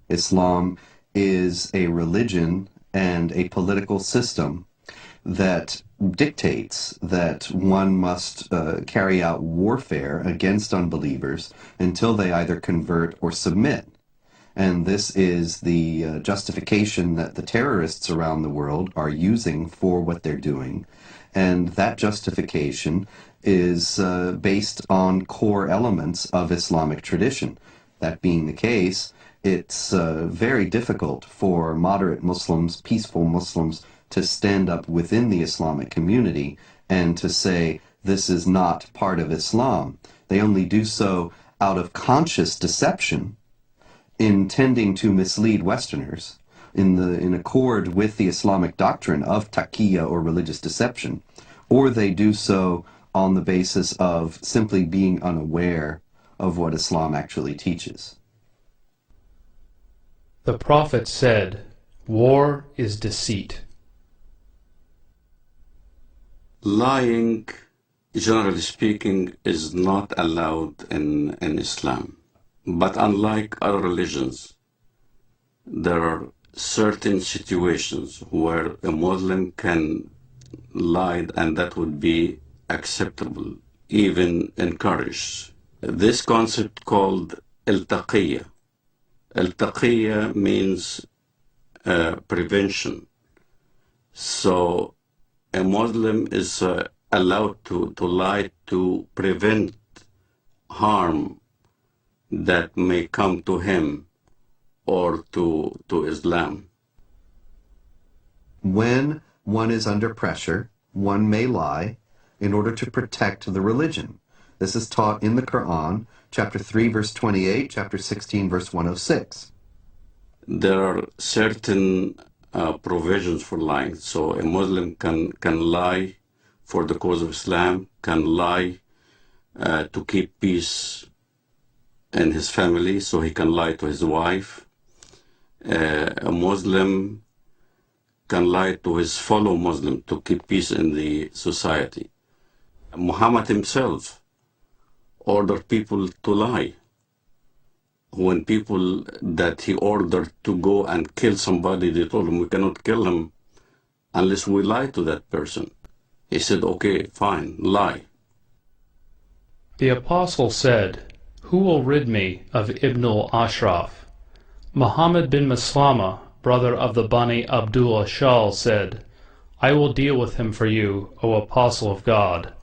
Islam is a religion and a political system that dictates that one must carry out warfare against unbelievers until they either convert or submit. And this is the justification that the terrorists around the world are using for what they're doing. And that justification is based on core elements of Islamic tradition. That being the case, it's very difficult for moderate Muslims, peaceful Muslims, to stand up within the Islamic community and to say this is not part of Islam. They only do so out of conscious deception, intending to mislead Westerners in accord with the Islamic doctrine of taqiyya or religious deception, or they do so on the basis of simply being unaware of what Islam actually teaches. The Prophet said, "War is deceit." Lying, generally speaking, is not allowed in Islam. But unlike other religions, there are certain situations where a Muslim can lie, and that would be acceptable, even encouraged. This concept called al-taqiyya. Al-taqiyya means prevention. So a Muslim is allowed to lie to prevent harm that may come to him or to Islam. When one is under pressure, one may lie in order to protect the religion. This is taught in the Quran, chapter 3, verse 28, chapter 16, verse 106. There are certain provisions for lying. So a Muslim can lie for the cause of Islam, can lie to keep peace in his family, so he can lie to his wife. A Muslim can lie to his fellow Muslim to keep peace in the society. Muhammad himself ordered people to lie. When people that he ordered to go and kill somebody, they told him, we cannot kill him unless we lie to that person. He said, okay, fine, lie. The Apostle said, "Who will rid me of Ibn al-Ashraf?" Muhammad bin Maslama, brother of the Bani Abdullah Shal, said, "I will deal with him for you, O Apostle of God.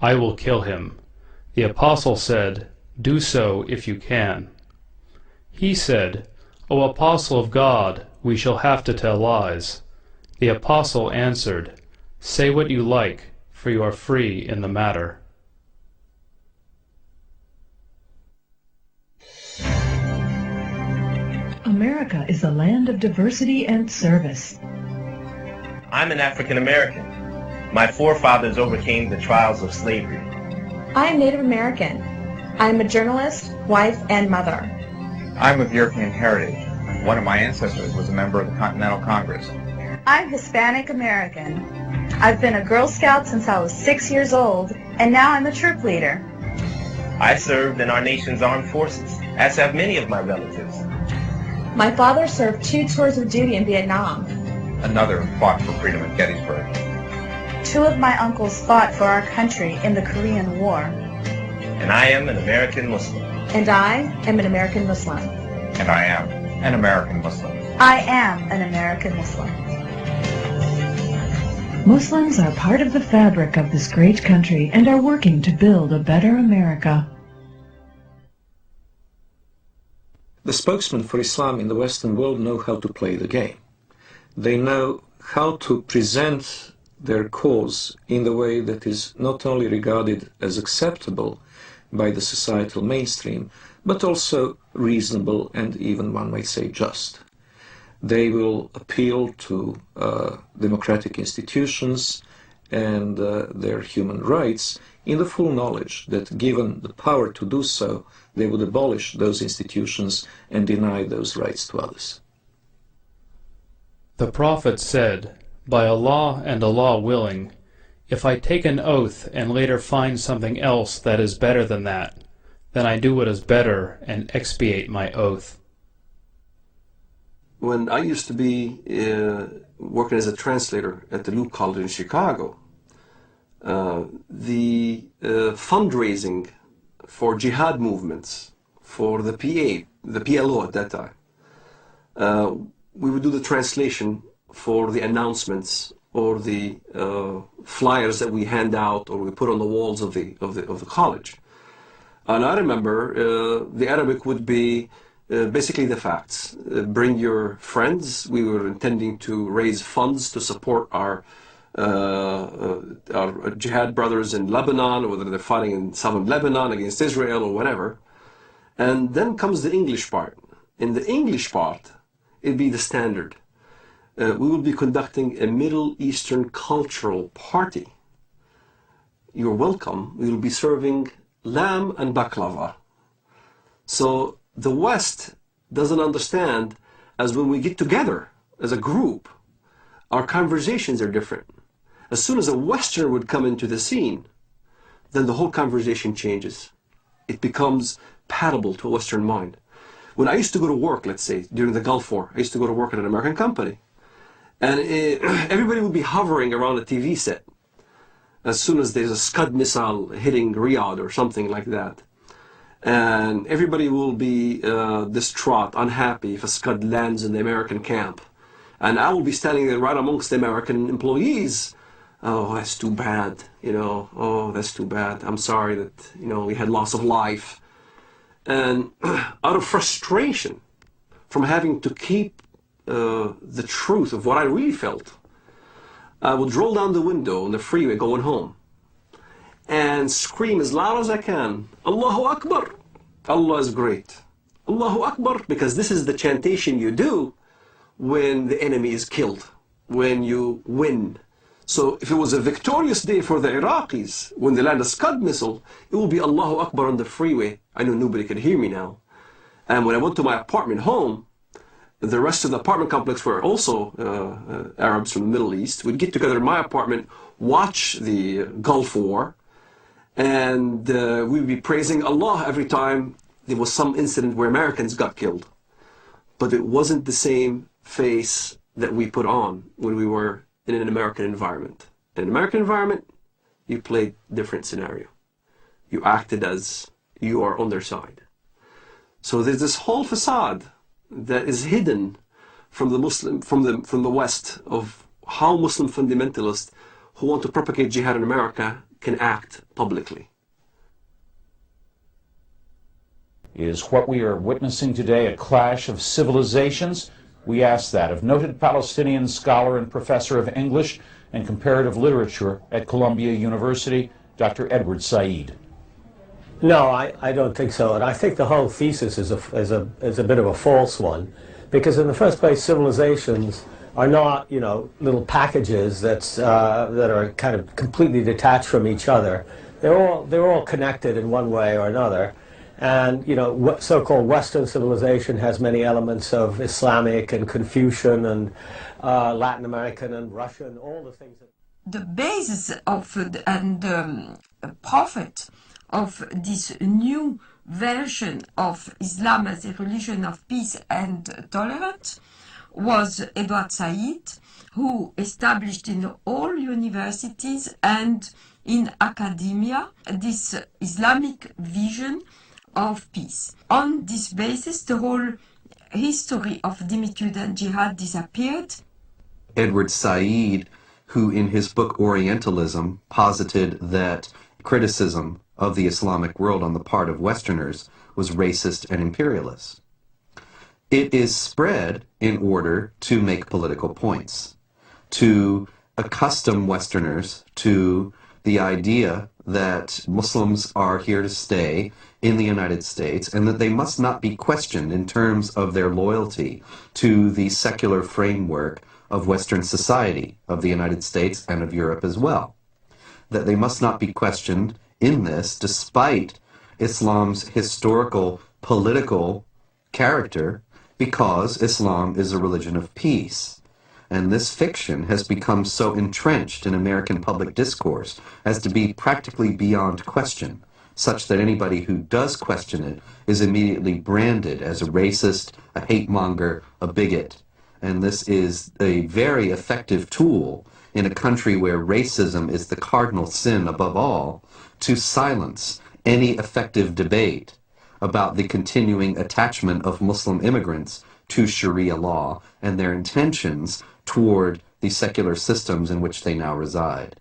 I will kill him." The Apostle said, "Do so if you can." He said, "O Apostle of God, we shall have to tell lies." The Apostle answered, "Say what you like, for you are free in the matter." America is a land of diversity and service. I'm an African American. My forefathers overcame the trials of slavery. I am Native American. I am a journalist, wife, and mother. I'm of European heritage. One of my ancestors was a member of the Continental Congress. I'm Hispanic American. I've been a Girl Scout since I was 6 years old, and now I'm a troop leader. I served in our nation's armed forces, as have many of my relatives. My father served 2 tours of duty in Vietnam. Another fought for freedom at Gettysburg. 2 of my uncles fought for our country in the Korean War. And I am an American Muslim. And I am an American Muslim. And I am an American Muslim. I am an American Muslim. Muslims are part of the fabric of this great country and are working to build a better America. The spokesmen for Islam in the Western world know how to play the game. They know how to present their cause in the way that is not only regarded as acceptable by the societal mainstream, but also reasonable and even, one might say, just. They will appeal to democratic institutions and their human rights in the full knowledge that given the power to do so, they would abolish those institutions and deny those rights to others. The Prophet said, "By Allah and Allah willing, if I take an oath and later find something else that is better than that, then I do what is better and expiate my oath." when I used to be working as a translator at the Luke College in Chicago, the fundraising for jihad movements, for the PLO at that time, we would do the translation for the announcements or the flyers that we hand out or we put on the walls of the college. And I remember the Arabic would be basically the facts. Bring your friends. We were intending to raise funds to support our jihad brothers in Lebanon, whether they're fighting in southern Lebanon against Israel or whatever. And then comes the English part. In the English part, it'd be the standard. We will be conducting a Middle Eastern cultural party. You're welcome. We will be serving lamb and baklava. So the West doesn't understand, as when we get together as a group, our conversations are different. As soon as a Westerner would come into the scene, then the whole conversation changes. It becomes palatable to a Western mind. When I used to go to work, let's say, during the Gulf War, I used to go to work at an American company. And everybody would be hovering around a TV set as soon as there's a Scud missile hitting Riyadh or something like that. And everybody will be distraught, unhappy if a Scud lands in the American camp. And I will be standing there right amongst the American employees. Oh, that's too bad, oh, that's too bad. I'm sorry that, we had loss of life. And out of frustration from having to keep the truth of what I really felt, I would roll down the window on the freeway going home and scream as loud as I can, Allahu Akbar, Allah is great. Allahu Akbar, because this is the chantation you do when the enemy is killed, when you win. So if it was a victorious day for the Iraqis, when they land a Scud missile, it will be Allahu Akbar on the freeway. I know nobody could hear me now. And when I went to my apartment home, the rest of the apartment complex were also Arabs from the Middle East. We'd get together in my apartment, watch the Gulf War, and we'd be praising Allah every time there was some incident where Americans got killed. But it wasn't the same face that we put on when we were in an American environment. In an American environment, you played different scenario. You acted as you are on their side. So there's this whole facade that is hidden from the West of how Muslim fundamentalists who want to propagate jihad in America can act publicly. Is what we are witnessing today a clash of civilizations? We ask that of noted Palestinian scholar and professor of English and comparative literature at Columbia University, Dr. Edward Said. No, I don't think so, and I think the whole thesis is a bit of a false one, because in the first place, civilizations are not little packages that are kind of completely detached from each other. They're all connected in one way or another, and so-called Western civilization has many elements of Islamic and Confucian and Latin American and Russian, all the things that. The basis of and prophet of this new version of Islam as a religion of peace and tolerance was Edward Said, who established in all universities and in academia this Islamic vision of peace. On this basis, the whole history of Dhimmitude and Jihad disappeared. Edward Said, who in his book Orientalism posited that criticism of the Islamic world on the part of Westerners was racist and imperialist. It is spread in order to make political points, to accustom Westerners to the idea that Muslims are here to stay in the United States and that they must not be questioned in terms of their loyalty to the secular framework of Western society, of the United States and of Europe as well. That they must not be questioned in this, despite Islam's historical, political character, because Islam is a religion of peace. And this fiction has become so entrenched in American public discourse as to be practically beyond question, such that anybody who does question it is immediately branded as a racist, a hate monger, a bigot. and this is a very effective tool in a country where racism is the cardinal sin above all, to silence any effective debate about the continuing attachment of Muslim immigrants to Sharia law and their intentions toward the secular systems in which they now reside.